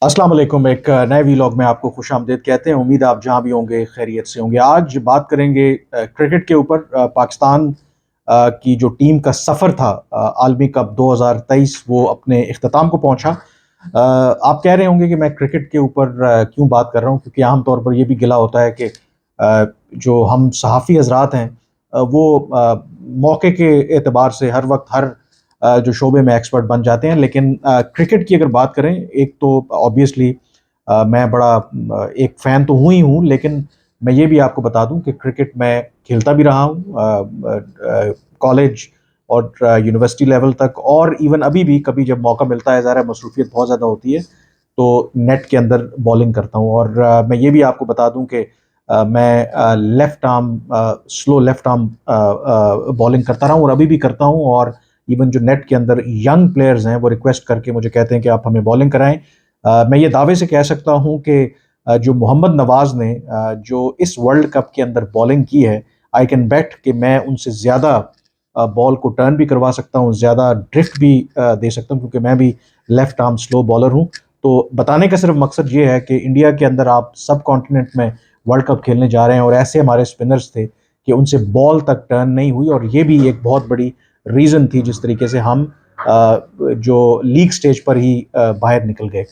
अस्सलाम वालेकुम। एक नए वीलॉग में आपको खुशामदीद कहते हैं। उम्मीद है आप जहाँ भी होंगे खैरियत से होंगे। आज बात करेंगे क्रिकेट के ऊपर। पाकिस्तान की जो टीम का सफ़र था आलमी कप 2023 वो अपने इख्तिताम को पहुंचा। आप कह रहे होंगे कि मैं क्रिकेट के ऊपर क्यों बात कर रहा हूँ, क्योंकि आम तौर पर ये भी गिला होता है कि जो हम सहाफ़ी हजरात हैं वो मौके के एतबार से हर वक्त हर जो शोबे में एक्सपर्ट बन जाते हैं। लेकिन क्रिकेट की अगर बात करें, एक तो ऑब्वियसली मैं बड़ा एक फ़ैन तो हूँ ही हूँ, लेकिन मैं ये भी आपको बता दूं कि क्रिकेट मैं खेलता भी रहा हूँ कॉलेज और यूनिवर्सिटी लेवल तक, और इवन अभी भी कभी जब मौका मिलता है, ज़रा मसरूफियत बहुत ज़्यादा होती है तो नेट के अंदर बॉलिंग करता हूँ। और मैं ये भी आपको बता दूं कि मैं left arm slow left arm bowling करता रहा हूँ और अभी भी करता हूँ। और इवन जो नेट के अंदर यंग प्लेयर्स हैं वो रिक्वेस्ट करके मुझे कहते हैं कि आप हमें बॉलिंग कराएं। मैं ये दावे से कह सकता हूं कि जो मोहम्मद नवाज ने जो इस वर्ल्ड कप के अंदर बॉलिंग की है, आई कैन बेट कि मैं उनसे ज़्यादा बॉल को टर्न भी करवा सकता हूं, ज़्यादा ड्रिफ्ट भी दे सकता हूं, क्योंकि मैं भी लेफ्ट आर्म स्लो बॉलर हूं। तो बताने का सिर्फ मकसद ये है कि इंडिया के अंदर आप सब कॉन्टिनेंट में वर्ल्ड कप खेलने जा रहे हैं और ऐसे हमारे स्पिनर्स थे कि उनसे बॉल तक टर्न नहीं हुई, और ये भी एक बहुत बड़ी रीज़न थी जिस तरीके से हम जो लीग स्टेज पर ही बाहर निकल गए।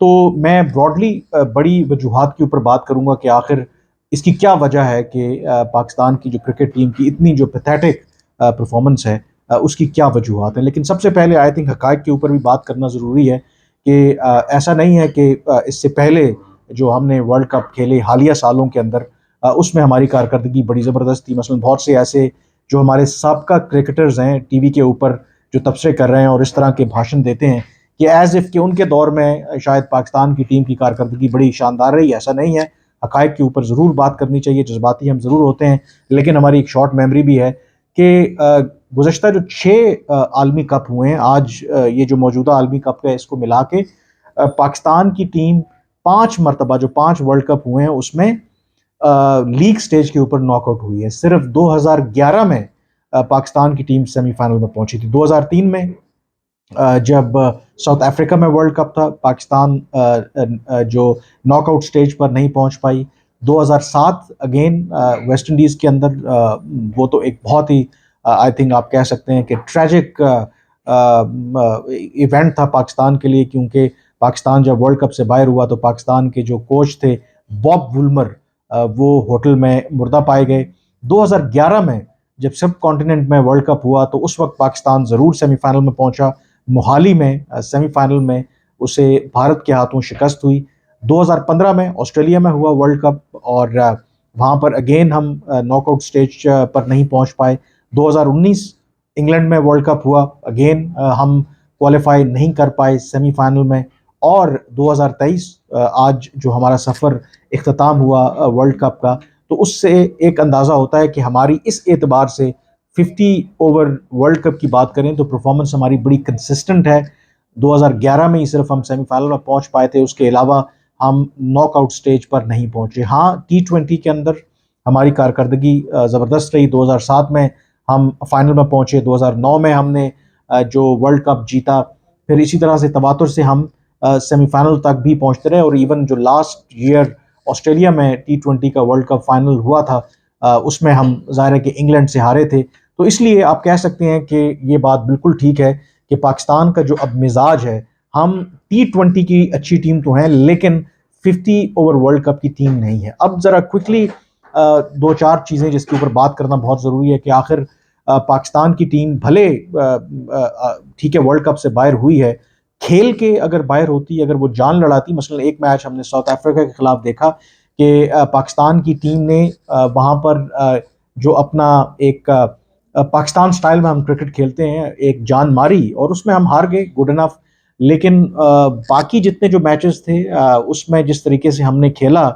तो मैं ब्रॉडली बड़ी वजूहात के ऊपर बात करूंगा कि आखिर इसकी क्या वजह है कि पाकिस्तान की जो क्रिकेट टीम की इतनी जो पैथेटिक परफॉर्मेंस है, उसकी क्या वजूहात है। लेकिन सबसे पहले आई थिंक हकायक के ऊपर भी बात करना ज़रूरी है कि ऐसा नहीं है कि इससे पहले जो हमने वर्ल्ड कप खेले हालिया सालों के अंदर, उसमें हमारी कारकर्दगी बड़ी ज़बरदस्त थी। मसलन बहुत से ऐसे जो हमारे साबका क्रिकेटर्स हैं टीवी के ऊपर जो तबसरे कर रहे हैं और इस तरह के भाषण देते हैं कि एज इफ़ कि उनके दौर में शायद पाकिस्तान की टीम की कारकर्दगी बड़ी शानदार रही। ऐसा नहीं है। हकायक के ऊपर ज़रूर बात करनी चाहिए, जज्बाती हम ज़रूर होते हैं, लेकिन हमारी एक शॉर्ट मेमोरी भी है कि गुज़श्ता जो 6 आलमी कप हुए हैं, आज ये जो मौजूदा आलमी कप है इसको मिला के पाकिस्तान की टीम 5 मरतबा जो 5 वर्ल्ड कप हुए हैं उसमें लीग स्टेज के ऊपर नॉकआउट हुई है। सिर्फ 2011 में पाकिस्तान की टीम सेमीफाइनल में पहुंची थी। 2003 में जब साउथ अफ्रीका में वर्ल्ड कप था, पाकिस्तान जो नॉकआउट स्टेज पर नहीं पहुंच पाई। 2007 अगेन वेस्ट इंडीज़ के अंदर, वो तो एक बहुत ही आई थिंक आप कह सकते हैं कि ट्रैजिक इवेंट था पाकिस्तान के लिए, क्योंकि पाकिस्तान जब वर्ल्ड कप से बाहर हुआ तो पाकिस्तान के जो कोच थे बॉब वुलमर, वो होटल में मुर्दा पाए गए। 2011 में जब सब कॉन्टिनेंट में वर्ल्ड कप हुआ तो उस वक्त पाकिस्तान ज़रूर सेमीफाइनल में पहुंचा। मोहाली में सेमीफाइनल में उसे भारत के हाथों शिकस्त हुई। 2015 में ऑस्ट्रेलिया में हुआ वर्ल्ड कप, और वहाँ पर अगेन हम नॉकआउट स्टेज पर नहीं पहुँच पाए। 2019 इंग्लैंड में वर्ल्ड कप हुआ, अगेन हम क्वालिफाई नहीं कर पाए सेमीफाइनल में। और 2023 आज जो हमारा सफ़र इख्तिताम हुआ वर्ल्ड कप का, तो उससे एक अंदाज़ा होता है कि हमारी इस एतबार से 50 ओवर वर्ल्ड कप की बात करें तो परफॉर्मेंस हमारी बड़ी कंसिस्टेंट है। 2011 में ही सिर्फ हम सेमीफाइनल में पहुंच पाए थे, उसके अलावा हम नॉकआउट स्टेज पर नहीं पहुंचे। हाँ, T20 के अंदर हमारी कारकर्दगी ज़बरदस्त रही। 2007 में हम फाइनल में पहुंचे, 2009 में हमने जो वर्ल्ड कप जीता, फिर इसी तरह से तवातुर से हम सेमीफाइनल तक भी पहुंचते रहे। और इवन जो लास्ट ईयर ऑस्ट्रेलिया में T20 का वर्ल्ड कप फाइनल हुआ था, उसमें हम ज़ाहिर है कि इंग्लैंड से हारे थे। तो इसलिए आप कह सकते हैं कि ये बात बिल्कुल ठीक है कि पाकिस्तान का जो अब मिजाज है, हम T20 की अच्छी टीम तो हैं लेकिन 50 ओवर वर्ल्ड कप की टीम नहीं है। अब ज़रा क्विकली दो चार चीज़ें जिसके ऊपर बात करना बहुत ज़रूरी है कि आखिर पाकिस्तान की टीम भले ठीक है वर्ल्ड कप से बाहर हुई है, खेल के अगर बाहर होती, अगर वो जान लड़ाती। मसलन एक मैच हमने साउथ अफ्रीका के खिलाफ देखा कि पाकिस्तान की टीम ने वहाँ पर जो अपना एक पाकिस्तान स्टाइल में हम क्रिकेट खेलते हैं, एक जान मारी और उसमें हम हार गए, गुड इनफ। लेकिन बाकी जितने जो मैचेस थे उसमें जिस तरीके से हमने खेला,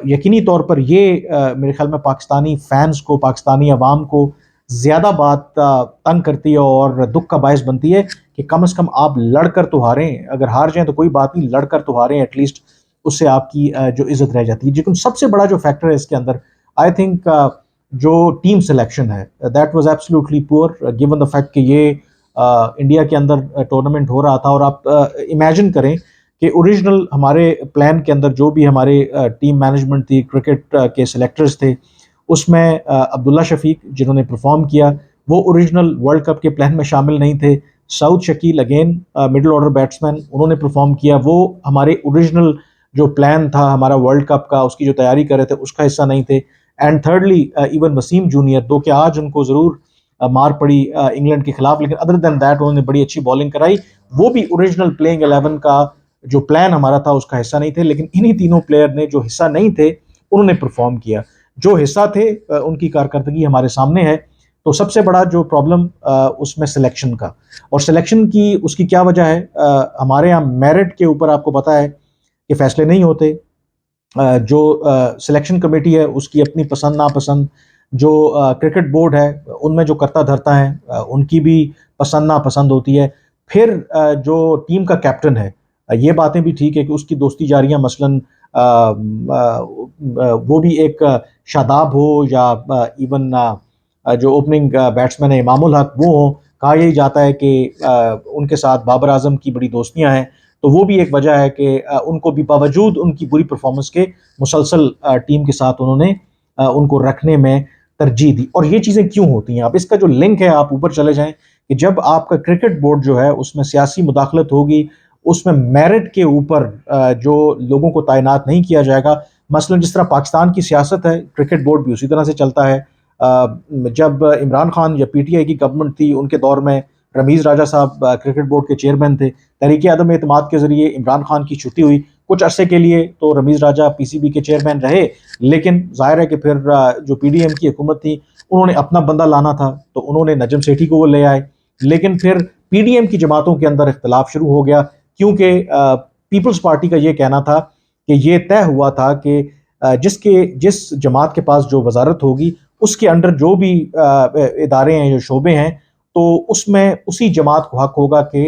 यकीनी तौर पर ये मेरे ख्याल में पाकिस्तानी फैंस को, पाकिस्तानी अवाम को ज़्यादा बात तंग करती है और दुख का बायस बनती है कि कम से कम आप लड़कर तो हारें। अगर हार जाएं तो कोई बात नहीं, लड़कर तो हारें एटलीस्ट, उससे आपकी जो इज्जत रह जाती है। लेकिन सबसे बड़ा जो फैक्टर है इसके अंदर, आई थिंक जो टीम सिलेक्शन है, that was absolutely poor, given the fact कि ये इंडिया के अंदर टूर्नामेंट हो रहा था। और आप इमेजिन करें कि ओरिजिनल हमारे प्लान के अंदर जो भी हमारे टीम मैनेजमेंट थी, क्रिकेट के सिलेक्टर्स थे, उसमें अब्दुल्ला शफीक जिन्होंने परफॉर्म किया वो ओरिजिनल वर्ल्ड कप के प्लान में शामिल नहीं थे। South Shakeel again middle order batsman, उन्होंने परफॉर्म किया, वो हमारे ओरिजिनल जो प्लान था हमारा वर्ल्ड कप का, उसकी जो तैयारी कर रहे थे उसका हिस्सा नहीं थे। And thirdly even Wasim junior, दो कि आज उनको ज़रूर मार पड़ी इंग्लैंड के खिलाफ, लेकिन अदर देन दैट उन्होंने बड़ी अच्छी बॉलिंग कराई। वो भी ओरिजिनल प्लेइंग 11 का जो प्लान हमारा था उसका हिस्सा नहीं थे, लेकिन इन्हीं तीनों प्लेयर ने जो हिस्सा नहीं थे उन्होंने परफॉर्म किया। जो हिस्सा थे उनकी कारकर्दगी हमारे सामने है। तो सबसे बड़ा जो प्रॉब्लम उसमें सिलेक्शन का, और सिलेक्शन की उसकी क्या वजह है, हमारे यहाँ मेरिट के ऊपर आपको पता है कि फैसले नहीं होते। जो सिलेक्शन कमेटी है उसकी अपनी पसंद नापसंद, जो क्रिकेट बोर्ड है उनमें जो करता धरता है उनकी भी पसंद नापसंद होती है। फिर जो टीम का कैप्टन है, ये बातें भी ठीक है कि उसकी दोस्ती जारियां, मसलन वो भी एक शादाब हो या इवन जो ओपनिंग बैट्समैन है इमामुल हक वो हो, कहा यही जाता है कि उनके साथ बाबर आजम की बड़ी दोस्तियां हैं। तो वो भी एक वजह है कि उनको भी बावजूद उनकी बुरी परफॉर्मेंस के मुसलसल टीम के साथ उन्होंने उनको रखने में तरजीह दी। और ये चीज़ें क्यों होती हैं, अब इसका जो लिंक है आप ऊपर चले जाएं कि जब आपका क्रिकेट बोर्ड जो है उसमें सियासी मुदाखलत होगी, उसमें मेरिट के ऊपर जो लोगों को तैनात नहीं किया जाएगा, मसलन जिस तरह पाकिस्तान की सियासत है, क्रिकेट बोर्ड भी उसी तरह से चलता है। जब इमरान खान या पीटीआई की गवर्नमेंट थी उनके दौर में रमीज़ राजा साहब क्रिकेट बोर्ड के चेयरमैन थे। तहरीक अदम एतमाद के जरिए इमरान खान की छुट्टी हुई, कुछ अरसे के लिए तो रमीज़ राजा पीसीबी के चेयरमैन रहे, लेकिन जाहिर है कि फिर जो पीडीएम की हुकूमत थी उन्होंने अपना बंदा लाना था, तो उन्होंने नजम सेठी को वो ले आए। लेकिन फिर पीडीएम की जमातों के अंदर इख्तलाफ शुरू हो गया, क्योंकि पीपल्स पार्टी का ये कहना था कि ये तय हुआ था कि जिस जमात के पास जो वजारत होगी उसके अंडर जो भी इदारे हैं, जो शोबे हैं, तो उसमें उसी जमात को हक होगा कि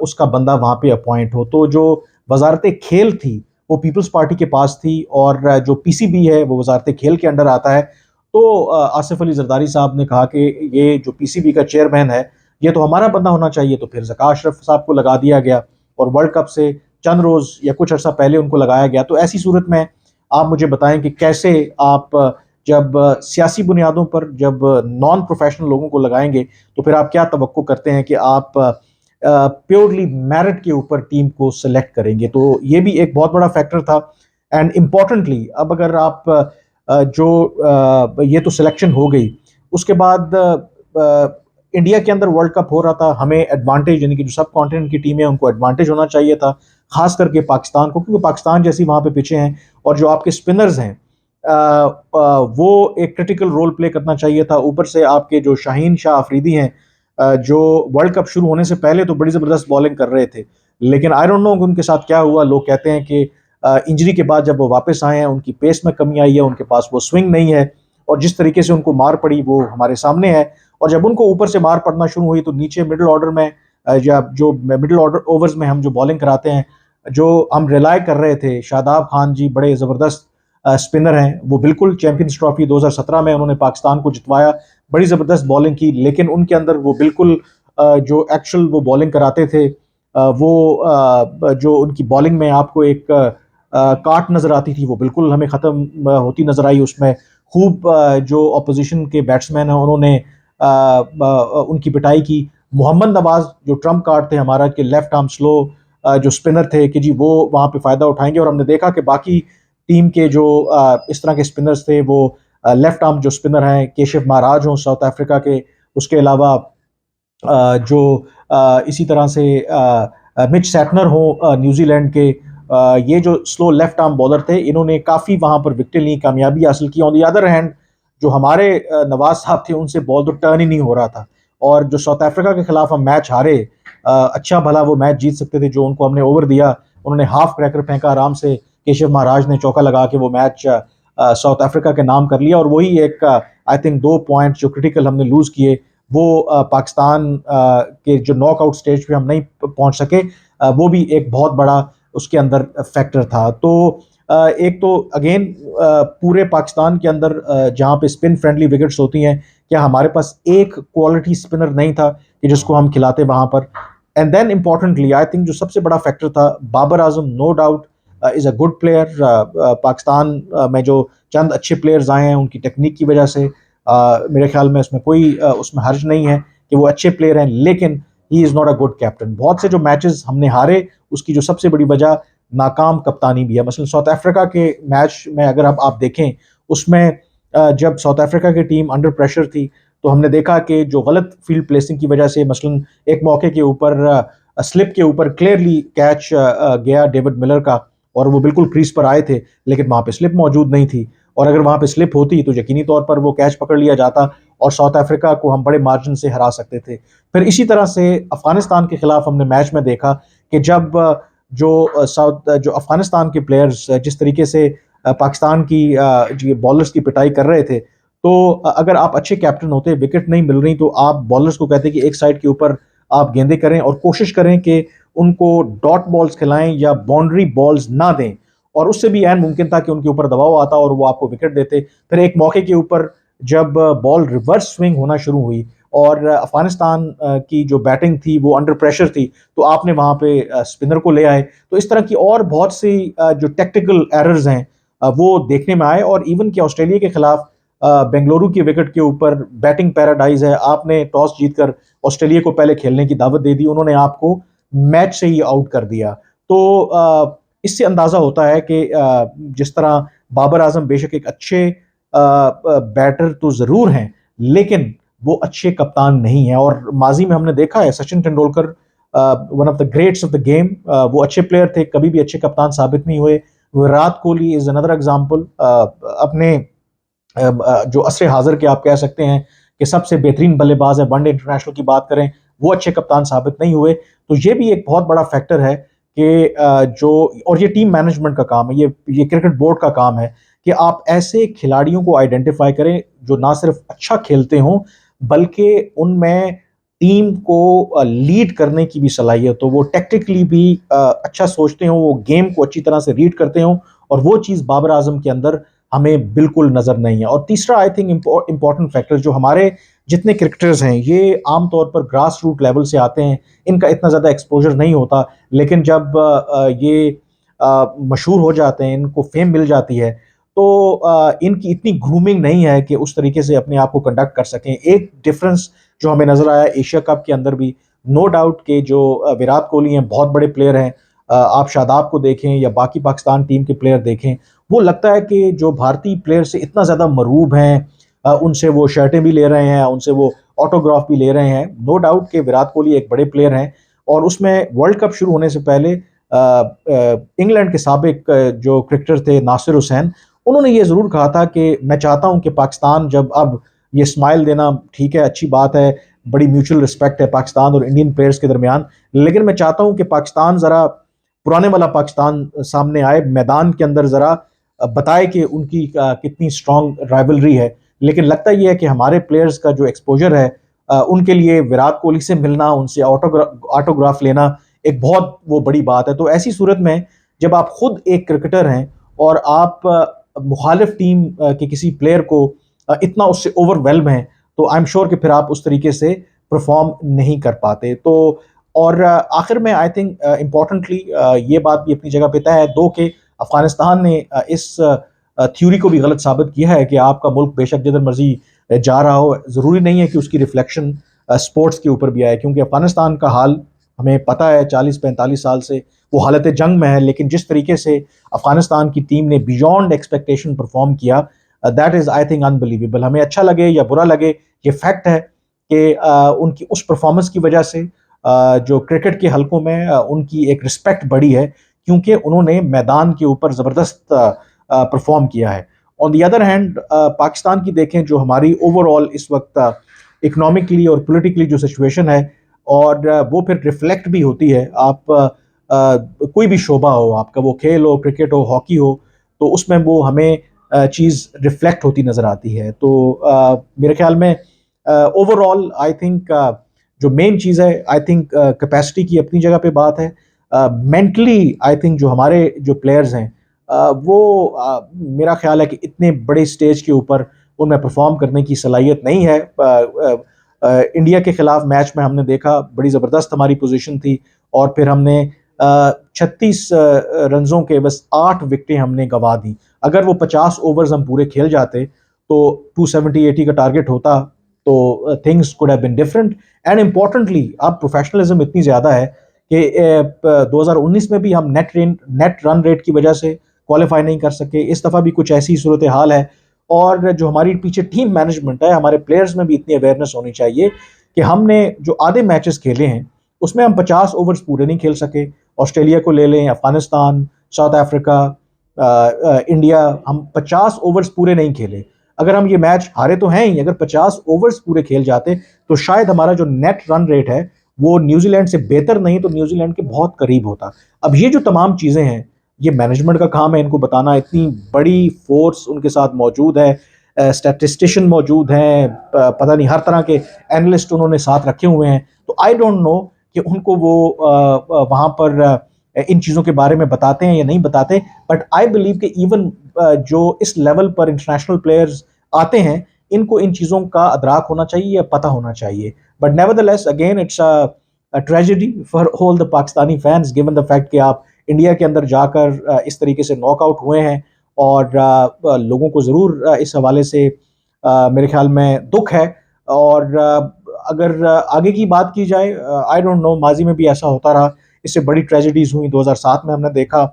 उसका बंदा वहाँ पे अपॉइंट हो। तो जो वजारत खेल थी वो पीपल्स पार्टी के पास थी, और जो पीसीबी है वो वजारत खेल के अंडर आता है। तो आसिफ अली जरदारी साहब ने कहा कि ये जो पीसीबी का चेयरमैन है ये तो हमारा बंदा होना चाहिए, तो फिर ज़का अशरफ साहब को लगा दिया गया, और वर्ल्ड कप से चंद रोज़ या कुछ अर्सा पहले उनको लगाया गया। तो ऐसी सूरत में आप मुझे बताएं कि कैसे आप जब सियासी बुनियादों पर जब नॉन प्रोफेशनल लोगों को लगाएंगे, तो फिर आप क्या तवक्को करते हैं कि आप प्योरली मेरिट के ऊपर टीम को सेलेक्ट करेंगे। तो ये भी एक बहुत बड़ा फैक्टर था। एंड इम्पॉर्टेंटली अब अगर आप ये तो सिलेक्शन हो गई, उसके बाद इंडिया के अंदर वर्ल्ड कप हो रहा था, हमें एडवांटेज, यानी कि जो सब कॉन्टिनेंट की टीम है उनको एडवांटेज होना चाहिए था, खास करके पाकिस्तान को, क्योंकि पाकिस्तान जैसी वहाँ पे पिचें हैं और जो आपके स्पिनर्स हैं वो एक क्रिटिकल रोल प्ले करना चाहिए था। ऊपर से आपके जो शाहीन शाह अफरीदी हैं, जो वर्ल्ड कप शुरू होने से पहले तो बड़ी ज़बरदस्त बॉलिंग कर रहे थे, लेकिन आई डोंट नो उनके साथ क्या हुआ। लोग कहते हैं कि इंजरी के बाद जब वो वापस आए हैं उनकी पेस में कमी आई है, उनके पास वो स्विंग नहीं है, और जिस तरीके से उनको मार पड़ी वो हमारे सामने है। और जब उनको ऊपर से मार पड़ना शुरू हुई तो नीचे मिडिल ऑर्डर में या जो मिडिल ऑर्डर ओवर्स में हम जो बॉलिंग कराते हैं, जो हम रिलाय कर रहे थे, शादाब खान जी बड़े ज़बरदस्त स्पिनर हैं, वो बिल्कुल चैंपियंस ट्रॉफी 2017 में उन्होंने पाकिस्तान को जितवाया, बड़ी ज़बरदस्त बॉलिंग की, लेकिन उनके अंदर वो बिल्कुल जो एक्चुअल वो बॉलिंग कराते थे, वो जो उनकी बॉलिंग में आपको एक काट नज़र आती थी, वो बिल्कुल हमें ख़त्म होती नज़र आई। उसमें खूब जो अपोजिशन के बैट्समैन हैं उन्होंने उनकी पिटाई की। मोहम्मद नवाज जो ट्रम्प कार्ड थे हमारा, कि लेफ्ट आर्म स्लो जो स्पिनर थे, कि जी वो वहाँ पे फ़ायदा उठाएंगे, और हमने देखा कि बाकी टीम के जो इस तरह के स्पिनर्स थे वो लेफ्ट आर्म जो स्पिनर हैं, केशव महाराज हों साउथ अफ्रीका के, उसके अलावा जो इसी तरह से मिच सैटनर हो न्यूजीलैंड के, ये जो स्लो लेफ्ट आर्म बॉलर थे, इन्होंने काफ़ी वहाँ पर विकेट ली, कामयाबी हासिल की। ऑन दी अदर हैंड जो हमारे नवाज साहब थे उनसे बॉल तो टर्न ही नहीं हो रहा था, और जो साउथ अफ्रीका के खिलाफ हम मैच हारे, अच्छा भला वो मैच जीत सकते थे, जो उनको हमने ओवर दिया, उन्होंने हाफ क्रैकर फेंका आराम से, केशव महाराज ने चौका लगा के वो मैच साउथ अफ्रीका के नाम कर लिया। और वही एक आई थिंक 2 पॉइंट जो क्रिटिकल हमने लूज़ किए, वो पाकिस्तान के जो नॉकआउट स्टेज पे हम नहीं पहुंच सके, वो भी एक बहुत बड़ा उसके अंदर फैक्टर था। तो एक तो अगेन पूरे पाकिस्तान के अंदर जहाँ पे स्पिन फ्रेंडली विकेट्स होती हैं, क्या हमारे पास एक क्वालिटी स्पिनर नहीं था कि जिसको हम खिलाते वहाँ पर। And then importantly I think जो सबसे बड़ा फैक्टर था, Babar Azam no doubt is a good player. Pakistan में जो चंद अच्छे प्लेयर्स आए हैं उनकी टेक्निक की वजह से मेरे ख्याल में उसमें कोई उसमें हर्ज नहीं है कि वो अच्छे प्लेयर हैं, लेकिन he is not a good captain. बहुत से जो मैचेस हमने हारे उसकी जो सबसे बड़ी वजह नाकाम कप्तानी भी है। मसलन साउथ अफ्रीका के मैच में अगर आप देखें, उसमें जब साउथ अफ्रीका की टीम अंडर प्रेशर थी तो हमने देखा कि जो गलत फील्ड प्लेसिंग की वजह से मसलन एक मौके के ऊपर स्लिप के ऊपर क्लियरली कैच गया डेविड मिलर का, और वो बिल्कुल क्रीज पर आए थे, लेकिन वहां पे स्लिप मौजूद नहीं थी। और अगर वहां पे स्लिप होती तो यकीनी तौर पर वो कैच पकड़ लिया जाता और साउथ अफ्रीका को हम बड़े मार्जिन से हरा सकते थे। फिर इसी तरह से अफगानिस्तान के खिलाफ हमने मैच में देखा कि जब जो अफगानिस्तान के प्लेयर्स जिस तरीके से पाकिस्तान की जो बॉलर्स की पिटाई कर रहे थे, तो अगर आप अच्छे कैप्टन होते, विकेट नहीं मिल रही, तो आप बॉलर्स को कहते कि एक साइड के ऊपर आप गेंदे करें और कोशिश करें कि उनको डॉट बॉल्स खिलाएं या बाउंड्री बॉल्स ना दें, और उससे भी ऐन मुमकिन था कि उनके ऊपर दबाव आता और वो आपको विकेट देते। फिर एक मौके के ऊपर जब बॉल रिवर्स स्विंग होना शुरू हुई और अफगानिस्तान की जो बैटिंग थी वो अंडर प्रेशर थी, तो आपने वहां पे स्पिनर को ले आए। तो इस तरह की और बहुत सी जो टेक्टिकल एरर्स हैं वो देखने में आए। और इवन कि ऑस्ट्रेलिया के खिलाफ बेंगलुरु की विकेट के ऊपर बैटिंग पैराडाइज है, आपने टॉस जीतकर ऑस्ट्रेलिया को पहले खेलने की दावत दे दी, उन्होंने आपको मैच से ही आउट कर दिया। तो इससे अंदाजा होता है कि जिस तरह बाबर आजम बेशक एक अच्छे बैटर तो जरूर हैं, लेकिन वो अच्छे कप्तान नहीं है। और माजी में हमने देखा है Sachin Tendulkar, one of the greats of the game, वो अच्छे प्लेयर थे, कभी भी अच्छे कप्तान साबित नहीं हुए। Virat Kohli is another example, अपने जो असर हाजिर के आप कह सकते हैं कि सबसे बेहतरीन बल्लेबाज है, वनडे इंटरनेशनल की बात करें, वो अच्छे कप्तान साबित नहीं हुए। तो ये भी एक बहुत बड़ा फैक्टर है कि जो, और ये टीम मैनेजमेंट का काम है, ये क्रिकेट बोर्ड का काम है कि आप ऐसे खिलाड़ियों को आइडेंटिफाई करें जो ना सिर्फ अच्छा खेलते हों, बल्कि उनमें टीम को लीड करने की भी सलाहियत हो, वो टेक्टिकली भी अच्छा सोचते हों, वो गेम को अच्छी तरह से रीड करते हों। और वो चीज़ बाबर आजम के अंदर हमें बिल्कुल नजर नहीं है। और तीसरा आई थिंक इंपॉर्टेंट फैक्टर, जो हमारे जितने क्रिकेटर्स हैं ये आमतौर पर ग्रास रूट लेवल से आते हैं, इनका इतना ज़्यादा एक्सपोजर नहीं होता, लेकिन जब ये मशहूर हो जाते हैं, इनको फेम मिल जाती है, तो इनकी इतनी ग्रूमिंग नहीं है कि उस तरीके से अपने आप को कंडक्ट कर सकें। एक डिफरेंस जो हमें नजर आया एशिया कप के अंदर भी, नो डाउट के जो विराट कोहली हैं बहुत बड़े प्लेयर हैं, आप शादाब को देखें या बाकी पाकिस्तान टीम के प्लेयर देखें, वो लगता है कि जो भारतीय प्लेयर से इतना ज़्यादा मरूब हैं, उनसे वो शर्टें भी ले रहे हैं, उनसे वो ऑटोग्राफ भी ले रहे हैं। नो डाउट कि विराट कोहली एक बड़े प्लेयर हैं, और उसमें वर्ल्ड कप शुरू होने से पहले इंग्लैंड के साबिक जो क्रिकेटर थे नासिर हुसैन, उन्होंने ये ज़रूर कहा था कि मैं चाहता हूं कि पाकिस्तान जब अब ये स्माइल देना ठीक है, अच्छी बात है, बड़ी म्यूचुअल रिस्पेक्ट है पाकिस्तान और इंडियन प्लेयर्स के दरमियान, लेकिन मैं चाहता हूं कि पाकिस्तान ज़रा पुराने वाला पाकिस्तान सामने आए, मैदान के अंदर ज़रा बताए कि उनकी कितनी स्ट्रांग राइवलरी है। लेकिन लगता ही है कि हमारे प्लेयर्स का जो एक्सपोजर है, उनके लिए विराट कोहली से मिलना, उनसे ऑटोग्राफ लेना एक बहुत वो बड़ी बात है। तो ऐसी सूरत में जब आप खुद एक क्रिकेटर हैं और आप मुखालिफ टीम के किसी प्लेयर को इतना उससे ओवरवेल्म है, तो आई एम श्योर कि फिर आप उस तरीके से परफॉर्म नहीं कर पाते। तो और आखिर में आई थिंक इम्पॉर्टेंटली ये बात भी अपनी जगह पे तय है, दो कि अफगानिस्तान ने इस थ्योरी को भी गलत साबित किया है कि आपका मुल्क बेशक जिधर मर्जी जा रहा हो, ज़रूरी नहीं है कि उसकी रिफ्लेक्शन स्पोर्ट्स के ऊपर भी आए, क्योंकि अफगानिस्तान का हाल हमें पता है 40-45 साल से वो हालत जंग में है, लेकिन जिस तरीके से अफगानिस्तान की टीम ने बियॉन्ड एक्सपेक्टेशन परफॉर्म किया, that is I think unbelievable. हमें अच्छा लगे या बुरा लगे, ये फैक्ट है कि उनकी उस परफॉर्मेंस की वजह से जो क्रिकेट के हलकों में उनकी एक रिस्पेक्ट बढ़ी है, क्योंकि उन्होंने मैदान के ऊपर ज़बरदस्त परफॉर्म किया है। On the other hand Pakistan की देखें, जो हमारी ओवरऑल इस वक्त इकोनॉमिकली और पॉलिटिकली जो सिचुएशन है, और वो फिर रिफ्लेक्ट भी होती है। आप कोई भी शोबा हो, आपका वो खेल हो, क्रिकेट हो, हॉकी हो, तो उसमें वो हमें चीज़ रिफ्लेक्ट होती नज़र आती है। तो मेरे ख्याल में ओवरऑल आई थिंक जो मेन चीज़ है, आई थिंक कैपेसिटी की अपनी जगह पे बात है। मेंटली आई थिंक जो हमारे जो प्लेयर्स हैं, वो मेरा ख्याल है कि इतने बड़े स्टेज के ऊपर उनमें परफॉर्म करने की सलाहियत नहीं है। इंडिया के खिलाफ मैच में हमने देखा बड़ी ज़बरदस्त हमारी पोजीशन थी और फिर हमने 36 रनों के बस 8 विकेटें हमने गंवा दी। अगर वो 50 ओवर्स हम पूरे खेल जाते तो 270-80 का टारगेट होता, तो things could have been different. And importantly अब प्रोफेशनलिज्म इतनी ज़्यादा है कि 2019 में भी हम नेट रन रेट की वजह से क्वालिफाई नहीं कर सके। इस दफ़ा भी कुछ ऐसी सूरत हाल है और जो हमारी पीछे टीम मैनेजमेंट है, हमारे प्लेयर्स में भी इतनी अवेयरनेस होनी चाहिए कि हमने जो आधे मैचेस खेले हैं उसमें हम 50 ओवर्स पूरे नहीं खेल सके। ऑस्ट्रेलिया को ले लें, अफगानिस्तान, साउथ अफ्रीका, इंडिया, हम 50 ओवर्स पूरे नहीं खेले। अगर हम ये मैच हारे तो हैं ही, अगर 50 ओवर्स पूरे खेल जाते तो शायद हमारा जो नेट रन रेट है वो न्यूजीलैंड से बेहतर नहीं तो न्यूजीलैंड के बहुत करीब होता। अब ये जो तमाम चीज़ें हैं ये मैनेजमेंट का काम है इनको बताना। इतनी बड़ी फोर्स उनके साथ मौजूद है, स्टैटिस्टिशियन मौजूद हैं, पता नहीं हर तरह के एनालिस्ट उन्होंने साथ रखे हुए हैं। तो आई डोंट नो कि उनको वो वहाँ पर इन चीज़ों के बारे में बताते हैं या नहीं बताते, बट आई बिलीव कि इवन जो इस लेवल पर इंटरनेशनल प्लेयर्स आते हैं इनको इन चीज़ों का अदराक होना चाहिए या पता होना चाहिए। But nevertheless again it's a tragedy for all the Pakistani fans given the fact कि आप इंडिया के अंदर जाकर इस तरीके से नॉकआउट हुए हैं और लोगों को ज़रूर इस हवाले से मेरे ख्याल में दुख है। और अगर आगे की बात की जाए, आई डोंट नो, माजी में भी ऐसा होता रहा, इससे बड़ी ट्रेजेडीज हुई। 2007 में हमने देखा,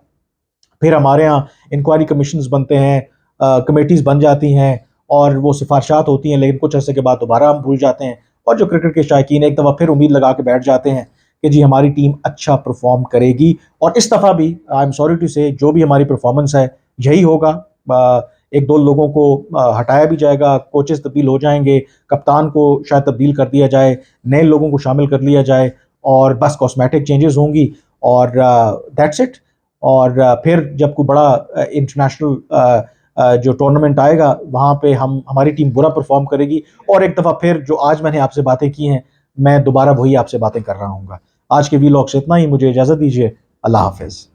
फिर हमारे यहाँ इंक्वायरी कमीशंस बनते हैं, कमेटीज बन जाती हैं और वो सिफारशात होती हैं, लेकिन कुछ अर्से के बाद दोबारा हम भूल जाते हैं और जो क्रिकेट के शायकीन एक दफ़ा फिर उम्मीद लगा के बैठ जाते हैं कि जी हमारी टीम अच्छा परफॉर्म करेगी। और इस दफ़ा भी आई एम सॉरी टू से जो भी हमारी परफॉर्मेंस है यही होगा। एक दो लोगों को हटाया भी जाएगा, कोचेस तब्दील हो जाएंगे, कप्तान को शायद तब्दील कर दिया जाए, नए लोगों को शामिल कर लिया जाए और बस कॉस्मेटिक चेंजेस होंगी और दैट्स इट। और फिर जब कोई बड़ा इंटरनेशनल जो टूर्नामेंट आएगा वहाँ पे हम हमारी टीम बुरा परफॉर्म करेगी और एक दफ़ा फिर जो आज मैंने आपसे बातें की हैं मैं दोबारा वही आपसे बातें कर रहा हूँ। आज के वीलॉग से इतना ही, मुझे इजाज़त दीजिए। अल्लाह हाफिज़।